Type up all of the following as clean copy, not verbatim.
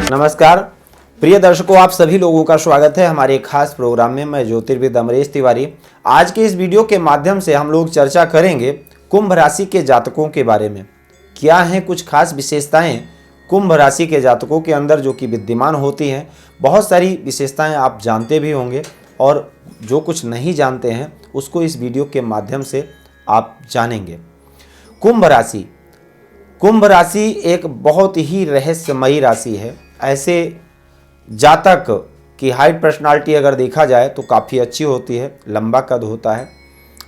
नमस्कार प्रिय दर्शकों, आप सभी लोगों का स्वागत है हमारे एक खास प्रोग्राम में। मैं ज्योतिर्विद अमरेश तिवारी। आज के इस वीडियो के माध्यम से हम लोग चर्चा करेंगे कुंभ राशि के जातकों के बारे में। क्या हैं कुछ खास विशेषताएं कुंभ राशि के जातकों के अंदर जो कि विद्यमान होती हैं। बहुत सारी विशेषताएं आप जानते भी होंगे और जो कुछ नहीं जानते हैं उसको इस वीडियो के माध्यम से आप जानेंगे। कुंभ राशि एक बहुत ही रहस्यमयी राशि है। ऐसे जातक की हाइट पर्सनालिटी अगर देखा जाए तो काफ़ी अच्छी होती है। लंबा कद होता है,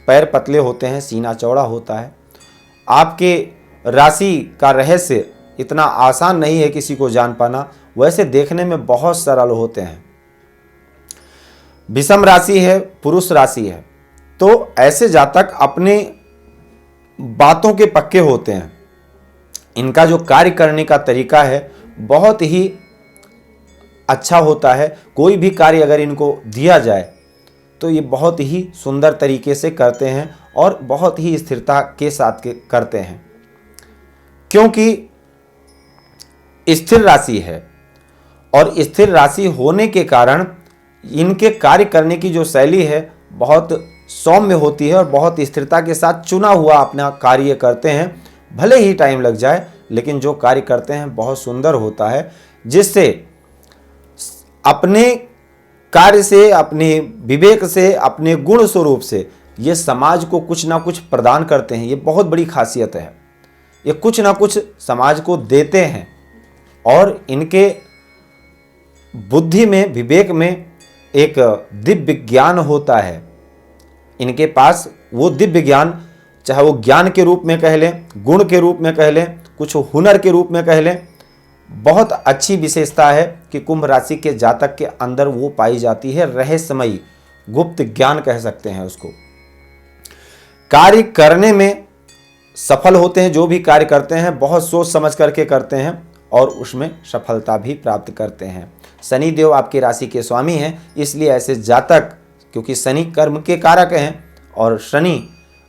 पैर पतले होते हैं, सीना चौड़ा होता है। आपके राशि का रहस्य इतना आसान नहीं है किसी को जान पाना, वैसे देखने में बहुत सरल होते हैं। विषम राशि है, पुरुष राशि है, तो ऐसे जातक अपने बातों के पक्के होते हैं। इनका जो कार्य करने का तरीका है बहुत ही अच्छा होता है। कोई भी कार्य अगर इनको दिया जाए तो ये बहुत ही सुंदर तरीके से करते हैं और बहुत ही स्थिरता के साथ करते हैं, क्योंकि स्थिर राशि है। और स्थिर राशि होने के कारण इनके कार्य करने की जो शैली है बहुत सौम्य होती है और बहुत स्थिरता के साथ चुना हुआ अपना कार्य करते हैं। भले ही टाइम लग जाए लेकिन जो कार्य करते हैं बहुत सुंदर होता है, जिससे अपने कार्य से, अपने विवेक से, अपने गुण स्वरूप से ये समाज को कुछ ना कुछ प्रदान करते हैं। ये बहुत बड़ी खासियत है। ये कुछ ना कुछ समाज को देते हैं और इनके बुद्धि में, विवेक में एक दिव्य ज्ञान होता है। इनके पास वो दिव्य ज्ञान, चाहे वो ज्ञान के रूप में कह लें, गुण के रूप में कह लें, कुछ हुनर के रूप में कह लें, बहुत अच्छी विशेषता है कि कुंभ राशि के जातक के अंदर वो पाई जाती है। रहस्यमयी गुप्त ज्ञान कह सकते हैं उसको। कार्य करने में सफल होते हैं। जो भी कार्य करते हैं बहुत सोच समझ करके करते हैं और उसमें सफलता भी प्राप्त करते हैं। शनि देव आपकी राशि के स्वामी हैं, इसलिए ऐसे जातक, क्योंकि शनि कर्म के कारक हैं और शनि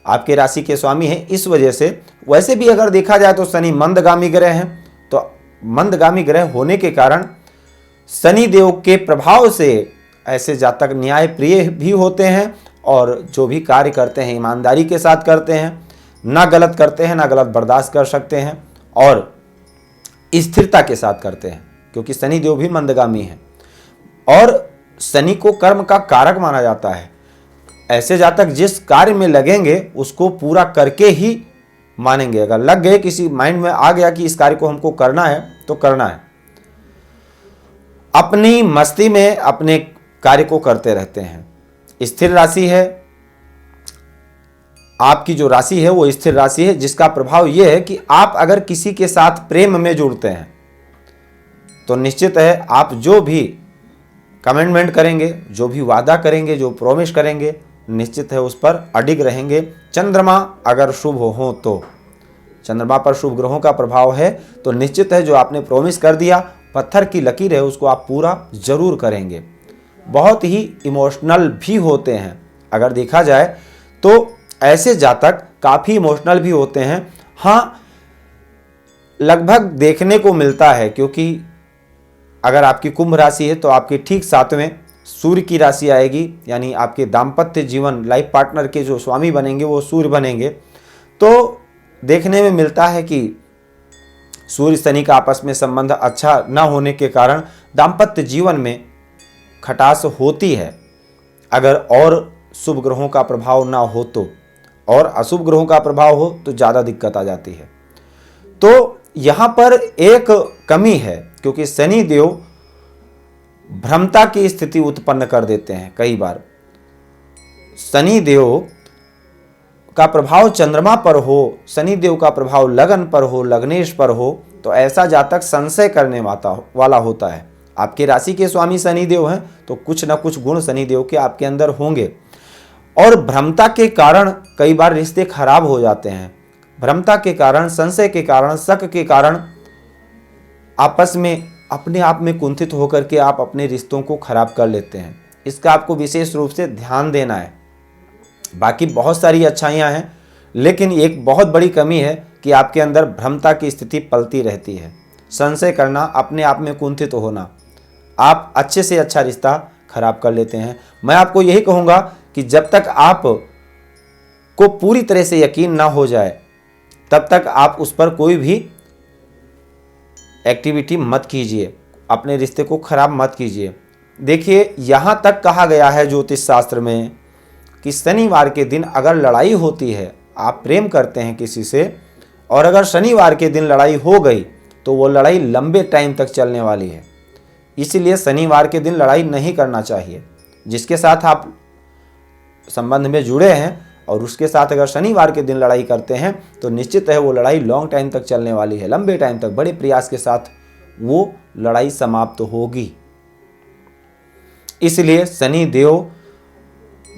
आपके राशि के स्वामी हैं, इस वजह से वैसे भी अगर देखा जाए तो शनि मंदगामी ग्रह हैं। तो मंदगामी ग्रह होने के कारण शनि देव के प्रभाव से ऐसे जातक न्याय प्रिय भी होते हैं और जो भी कार्य करते हैं ईमानदारी के साथ करते हैं, ना गलत करते हैं, ना गलत बर्दाश्त कर सकते हैं और स्थिरता के साथ करते हैं, क्योंकि शनि देव भी मंदगामी हैं और शनि को कर्म का कारक माना जाता है। ऐसे जातक जिस कार्य में लगेंगे उसको पूरा करके ही मानेंगे। अगर लग गए, किसी माइंड में आ गया कि इस कार्य को हमको करना है तो करना है, अपनी मस्ती में अपने कार्य को करते रहते हैं। स्थिर राशि है, आपकी जो राशि है वो स्थिर राशि है, जिसका प्रभाव यह है कि आप अगर किसी के साथ प्रेम में जुड़ते हैं तो निश्चित है आप जो भी कमिटमेंट करेंगे, जो भी वादा करेंगे, जो प्रॉमिस करेंगे, निश्चित है उस पर अडिग रहेंगे। चंद्रमा अगर शुभ हो तो, चंद्रमा पर शुभ ग्रहों का प्रभाव है तो निश्चित है जो आपने प्रॉमिस कर दिया, पत्थर की लकीर है, उसको आप पूरा जरूर करेंगे। बहुत ही इमोशनल भी होते हैं। अगर देखा जाए तो ऐसे जातक काफ़ी इमोशनल भी होते हैं। हाँ, लगभग देखने को मिलता है, क्योंकि अगर आपकी कुंभ राशि है तो आपके ठीक सातवें सूर्य की राशि आएगी, यानी आपके दाम्पत्य जीवन, लाइफ पार्टनर के जो स्वामी बनेंगे वो सूर्य बनेंगे। तो देखने में मिलता है कि सूर्य शनि का आपस में संबंध अच्छा ना होने के कारण दाम्पत्य जीवन में खटास होती है। अगर और शुभ ग्रहों का प्रभाव ना हो तो, और अशुभ ग्रहों का प्रभाव हो तो ज़्यादा दिक्कत आ जाती है। तो यहाँ पर एक कमी है, क्योंकि शनि देव भ्रमता की स्थिति उत्पन्न कर देते हैं। कई बार शनि देव का प्रभाव चंद्रमा पर हो, शनि देव का प्रभाव लगन पर हो, लग्नेश पर हो, तो ऐसा जातक संशय करने वाला होता है। आपके राशि के स्वामी शनि देव हैं तो कुछ ना कुछ गुण शनि देव के आपके अंदर होंगे और भ्रमता के कारण कई बार रिश्ते खराब हो जाते हैं। भ्रमता के कारण, संशय के कारण, शक के कारण आपस में अपने आप में कुंठित होकर के आप अपने रिश्तों को खराब कर लेते हैं। इसका आपको विशेष रूप से ध्यान देना है। बाकी बहुत सारी अच्छाइयाँ हैं, लेकिन एक बहुत बड़ी कमी है कि आपके अंदर भ्रमता की स्थिति पलती रहती है। संशय करना, अपने आप में कुंठित होना, आप अच्छे से अच्छा रिश्ता खराब कर लेते हैं। मैं आपको यही कहूँगा कि जब तक आप को पूरी तरह से यकीन ना हो जाए तब तक आप उस पर कोई भी एक्टिविटी मत कीजिए, अपने रिश्ते को खराब मत कीजिए। देखिए, यहाँ तक कहा गया है ज्योतिष शास्त्र में कि शनिवार के दिन अगर लड़ाई होती है, आप प्रेम करते हैं किसी से और अगर शनिवार के दिन लड़ाई हो गई तो वो लड़ाई लंबे टाइम तक चलने वाली है। इसलिए शनिवार के दिन लड़ाई नहीं करना चाहिए। जिसके साथ आप संबंध में जुड़े हैं और उसके साथ अगर शनिवार के दिन लड़ाई करते हैं तो निश्चित है वो लड़ाई लॉन्ग टाइम तक चलने वाली है, लंबे टाइम तक बड़े प्रयास के साथ वो लड़ाई समाप्त होगी। इसलिए शनि देव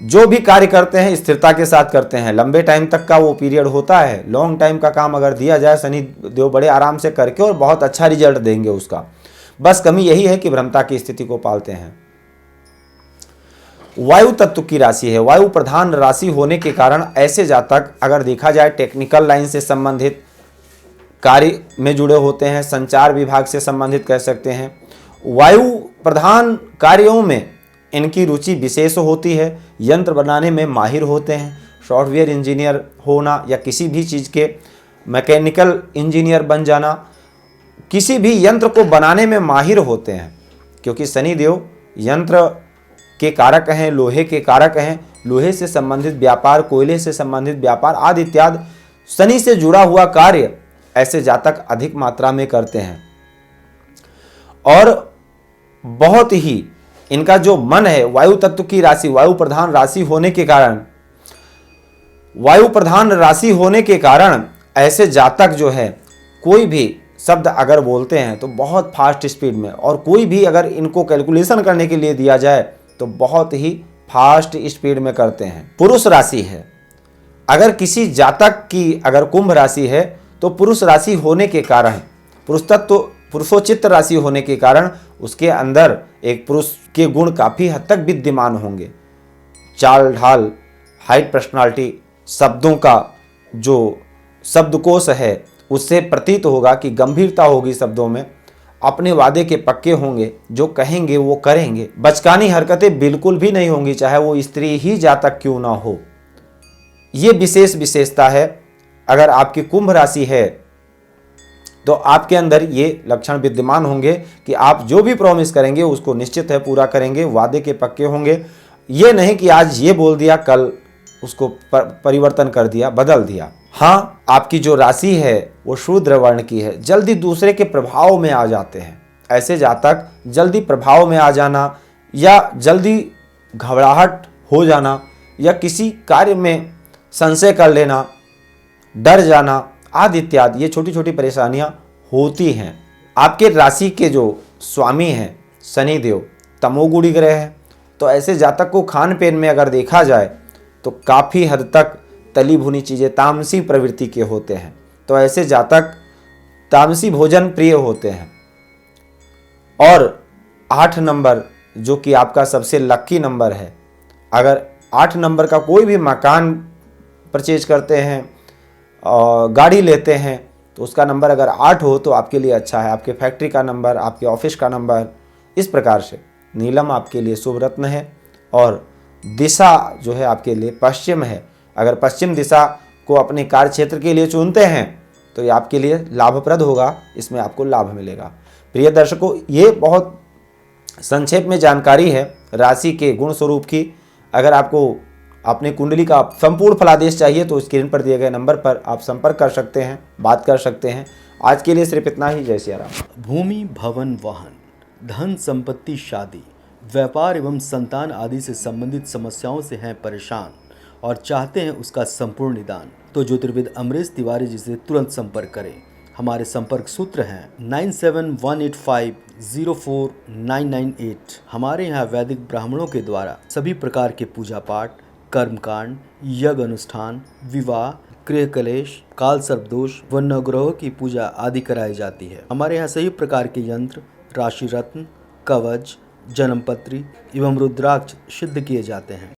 जो भी कार्य करते हैं स्थिरता के साथ करते हैं, लंबे टाइम तक का वो पीरियड होता है। लॉन्ग टाइम का काम अगर दिया जाए शनि देव बड़े आराम से करके और बहुत अच्छा रिजल्ट देंगे उसका। बस कमी यही है कि भ्रमता की स्थिति को पालते हैं। वायु तत्व की राशि है, वायु प्रधान राशि होने के कारण ऐसे जातक अगर देखा जाए टेक्निकल लाइन से संबंधित कार्य में जुड़े होते हैं, संचार विभाग से संबंधित कह सकते हैं। वायु प्रधान कार्यों में इनकी रुचि विशेष होती है, यंत्र बनाने में माहिर होते हैं, सॉफ्टवेयर इंजीनियर होना या किसी भी चीज़ के मैकेनिकल इंजीनियर बन जाना, किसी भी यंत्र को बनाने में माहिर होते हैं, क्योंकि शनिदेव यंत्र के कारक हैं, लोहे के कारक हैं। लोहे से संबंधित व्यापार, कोयले से संबंधित व्यापार आदि इत्यादि शनि से जुड़ा हुआ कार्य ऐसे जातक अधिक मात्रा में करते हैं। और बहुत ही इनका जो मन है, वायु तत्व की राशि, वायु प्रधान राशि होने के कारण, वायु प्रधान राशि होने के कारण ऐसे जातक जो है कोई भी शब्द अगर बोलते हैं तो बहुत फास्ट स्पीड में, और कोई भी अगर इनको कैलकुलेशन करने के लिए दिया जाए तो बहुत ही फास्ट स्पीड में करते हैं। पुरुष राशि है, अगर किसी जातक की अगर कुंभ राशि है तो पुरुष राशि होने के कारण, पुरुष तत्व पुरुषोचित राशि होने के कारण उसके अंदर एक पुरुष के गुण काफ़ी हद तक विद्यमान होंगे। चाल ढाल, हाइट, पर्सनालिटी, शब्दों का जो शब्दकोश है उससे प्रतीत होगा कि गंभीरता होगी शब्दों में, अपने वादे के पक्के होंगे, जो कहेंगे वो करेंगे, बचकानी हरकतें बिल्कुल भी नहीं होंगी, चाहे वो स्त्री ही जातक क्यों ना हो। ये विशेषता है। अगर आपकी कुंभ राशि है तो आपके अंदर ये लक्षण विद्यमान होंगे कि आप जो भी प्रॉमिस करेंगे उसको निश्चित है पूरा करेंगे, वादे के पक्के होंगे। ये नहीं कि आज ये बोल दिया कल उसको परिवर्तन कर दिया, बदल दिया। हाँ, आपकी जो राशि है वो शूद्र वर्ण की है, जल्दी दूसरे के प्रभाव में आ जाते हैं। ऐसे जातक जल्दी प्रभाव में आ जाना या जल्दी घबराहट हो जाना या किसी कार्य में संशय कर लेना, डर जाना आदि इत्यादि, ये छोटी छोटी परेशानियां होती हैं। आपके राशि के जो स्वामी हैं शनिदेव तमोगुणी ग्रह है, तो ऐसे जातक को खान पीन में अगर देखा जाए तो काफ़ी हद तक तली भुनी चीज़ें, तामसी प्रवृत्ति के होते हैं। तो ऐसे जातक तामसी भोजन प्रिय होते हैं। और 8 नंबर जो कि आपका सबसे लक्की नंबर है, अगर 8 नंबर का कोई भी मकान परचेज करते हैं और गाड़ी लेते हैं तो उसका नंबर अगर 8 हो तो आपके लिए अच्छा है। आपके फैक्ट्री का नंबर, आपके ऑफिस का नंबर, इस प्रकार से नीलम आपके लिए शुभ रत्न है। और दिशा जो है आपके लिए पश्चिम है। अगर पश्चिम दिशा को अपने कार्य क्षेत्र के लिए चुनते हैं तो ये आपके लिए लाभप्रद होगा, इसमें आपको लाभ मिलेगा। प्रिय दर्शकों, ये बहुत संक्षेप में जानकारी है राशि के गुण स्वरूप की। अगर आपको अपनी कुंडली का संपूर्ण फलादेश चाहिए तो स्क्रीन पर दिए गए नंबर पर आप संपर्क कर सकते हैं, बात कर सकते हैं। आज के लिए सिर्फ इतना ही। जय सिया राम। भूमि, भवन, वाहन, धन संपत्ति, शादी, व्यापार एवं संतान आदि से संबंधित समस्याओं से हैं परेशान और चाहते हैं उसका संपूर्ण निदान, तो ज्योतिर्विद अमरीश तिवारी जी से तुरंत संपर्क करें। हमारे संपर्क सूत्र हैं 9718504998। हमारे यहाँ वैदिक ब्राह्मणों के द्वारा सभी प्रकार के पूजा पाठ, कर्मकांड, यज्ञ अनुष्ठान, विवाह, गृह कलेश, काल सर्पदोष व नवग्रहों की पूजा आदि कराई जाती है। हमारे यहाँ सभी प्रकार के यंत्र, राशि रत्न, कवच, जन्मपत्री एवं रुद्राक्ष सिद्ध किए जाते हैं।